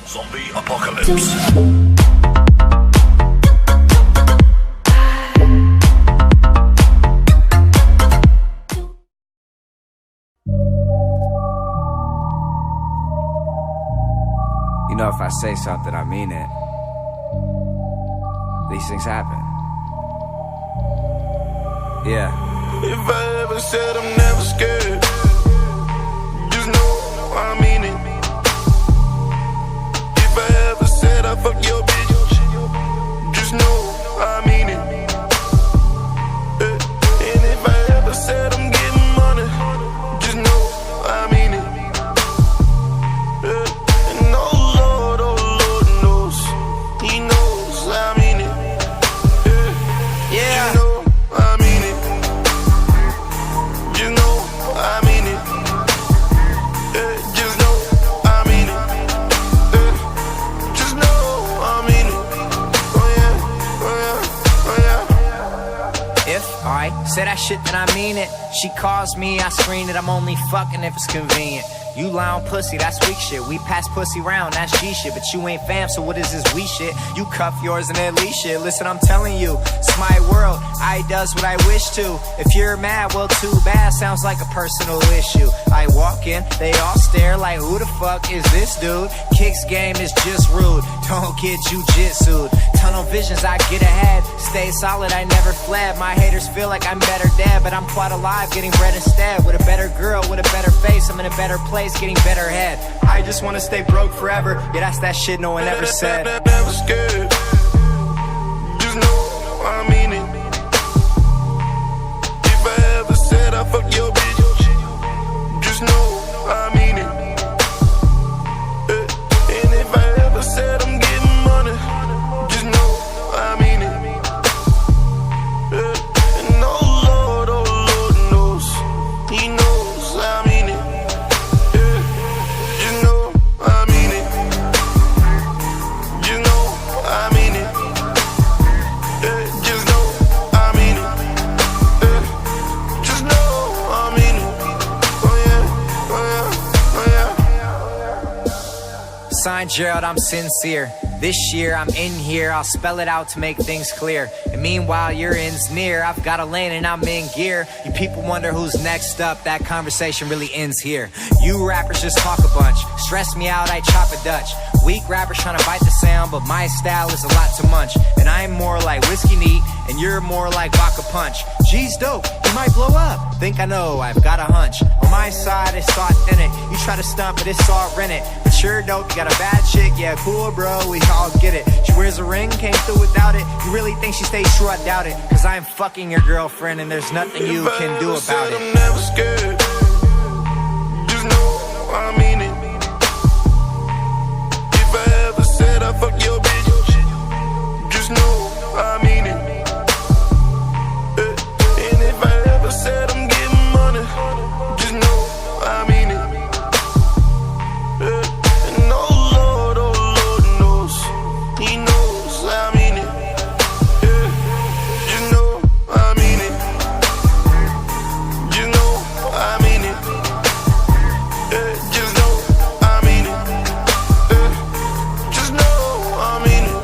Zombie apocalypse. You know, if I say something, I mean it. These things happen. Yeah. If I ever said I'm never scared, just know I mean it. If I ever said I fuck your bitch, just know I mean it. And if I ever said I'm getting money, just know I mean it. And oh Lord knows, He knows I mean it. Yeah. You know I mean it. You know I mean it. Just know I mean it. Just know I mean it. Oh yeah, oh yeah, oh yeah. If I say that shit, then I mean it. She calls me, I screen it. I'm only fucking if it's convenient. You lie on pussy, that's weak shit. We pass pussy round, that's G shit. But you ain't fam, so what is this we shit? You cuff yours and at least shit. Listen, I'm telling you, it's my world. I does what I wish to. If you're mad, well, too bad. Sounds like a personal issue. I walk in, they all stare like, who the fuck is this dude? Kicks game is just rude. Don't get jujitsu'd. Tunnel visions, I get ahead. Stay solid, I never fled. My haters feel like I'm better dead, but I'm quite alive, getting bread instead. With a better girl, with a better face, I'm in a better place, getting better head. I just wanna stay broke forever. Yeah, that's that shit no one ever said. Never scared. Just know I mean it. If I ever said I fuck your bitch, just know I mean it. And if I ever said I'm getting money, just know I mean it. And oh Lord knows, He knows I mean it. You know I mean it. You know I mean it. Just know I mean it. Just know I mean it. Oh yeah, oh yeah, oh yeah. Signed Gerald, I'm sincere. This year I'm in here, I'll spell it out to make things clear. And meanwhile your end's near, I've got a lane and I'm in gear. You people wonder who's next up, that conversation really ends here. You rappers just talk a bunch, stress me out, I chop a Dutch. Weak rappers trying to bite the sound, but my style is a lot to munch. And I'm more like whiskey neat, and you're more like vodka punch. G's dope, you might blow up. Think I know, I've got a hunch. On my side, it's authentic. You try to stunt, but it's all rented. But you're dope, you got a bad chick, yeah, cool, bro, we all get it. She wears a ring, came through without it. You really think she stays true? I doubt it. Cause I'm fucking your girlfriend, and there's nothing you can do about it. I'm never scared. Just know I mean it. If I ever said I fuck your bitch, just know I mean it. And if I ever said I'm getting money, just know I mean it. And oh Lord knows, He knows I mean it. You know I mean it. You know I mean it. Just know I mean it. Just know I mean it.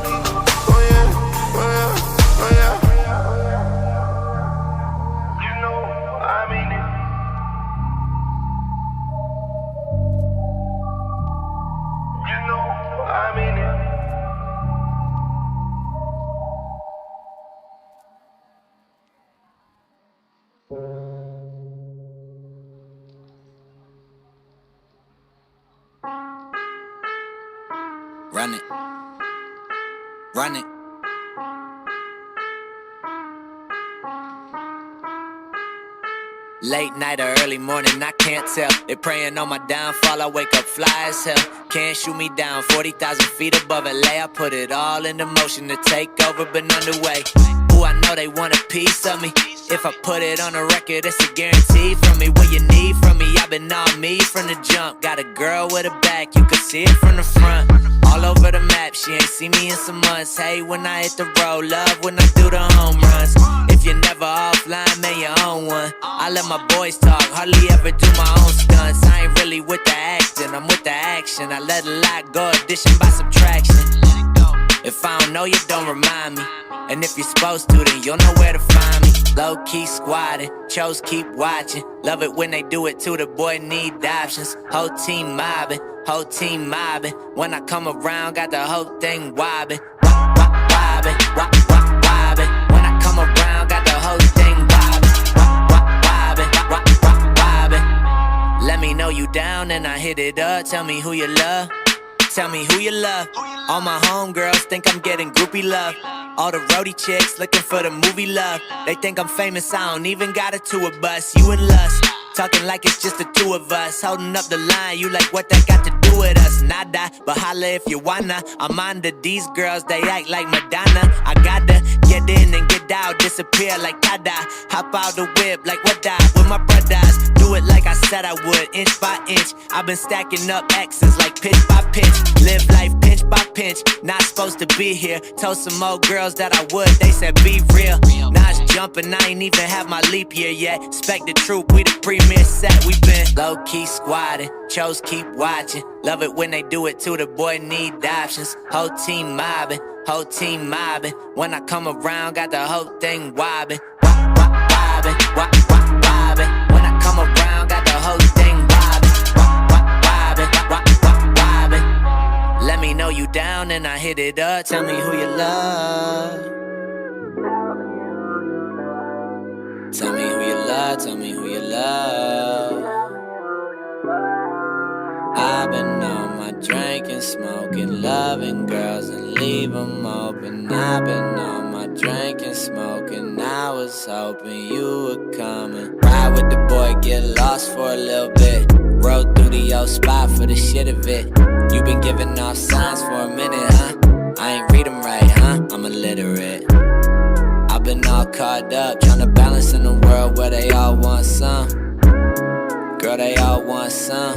Oh yeah, oh yeah, oh yeah. You know I mean it. You know I mean it. Run it. Run it. Late night or early morning, I can't tell. They praying on my downfall, I wake up fly as hell. Can't shoot me down, 40,000 feet above LA. I put it all into motion to take over, but underway. Ooh, I know they want a piece of me. If I put it on a record, it's a guarantee from me. What you need from me, I've been on me from the jump. Got a girl with a back, you can see it from the front. All over the map. lap. She ain't seen me in some months. Hey, when I hit the road, love when I do the home runs. If you're never offline, man, you own one. I let my boys talk, hardly ever do my own stunts. I ain't really with the acting, I'm with the action. I let a lot go, addition by subtraction. If I don't know you, don't remind me. And if you're supposed to, then you'll know where to find me. Low-key squatting, chose keep watching. Love it when they do it too, the boy need options. Whole team mobbing, whole team mobbing. When I come around, got the whole thing wobbing. Wobbing, wobbing. When I come around, got the whole thing wobbing. Wobbing. Let me know you down and I hit it up. Tell me who you love. Tell me who you love. All my homegirls think I'm getting groupie love. All the roadie chicks looking for the movie love. They think I'm famous, I don't even got a tour bus. You and Lust, talking like it's just the two of us. Holding up the line, you like what that got to do with us? Nada, but holla if you wanna. I'm under these girls, they act like Madonna. I gotta get in and get out, disappear like Tada. Hop out the whip like what I with my brothers. Do it like I said I would, inch by inch. I've been stacking up X's like pitch by pitch. Live life pinch by pinch, not supposed to be here. Told some old girls that I would, they said be real. Now it's jumping, I ain't even have my leap year yet. Expect the truth, we the premier set. We been low-key squatting, chose keep watching. Love it when they do it too, the boy need options. Whole team mobbing, whole team mobbing. When I come around, got the whole thing wobbing. Wobbing, wobbing. When I come around, got the whole thing wobbing. Wobbing. Let me know you down and I hit it up. Tell me who you love. Tell me who you love, tell me who you love. I've been on my drinking, smoking, loving girls and leave them open. I've been on my drinking, smoking, I was hoping you would come and ride with the boy, get lost for a little bit. Rode through the old spot for the shit of it. You been giving off signs for a minute, huh? I ain't read them right, huh? I'm illiterate. I've been all caught up, tryna balance in a world where they all want some. Girl, they all want some.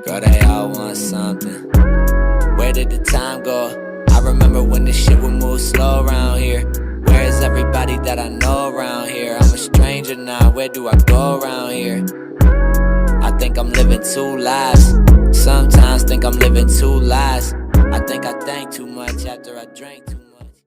Girl, they all want something. Where did the time go? I remember when this shit would move slow around here. Where is everybody that I know around here? I'm a stranger now, where do I go around here? I think I'm living two lives. Sometimes think I'm living two lies. I think I drank too much after I drank too much.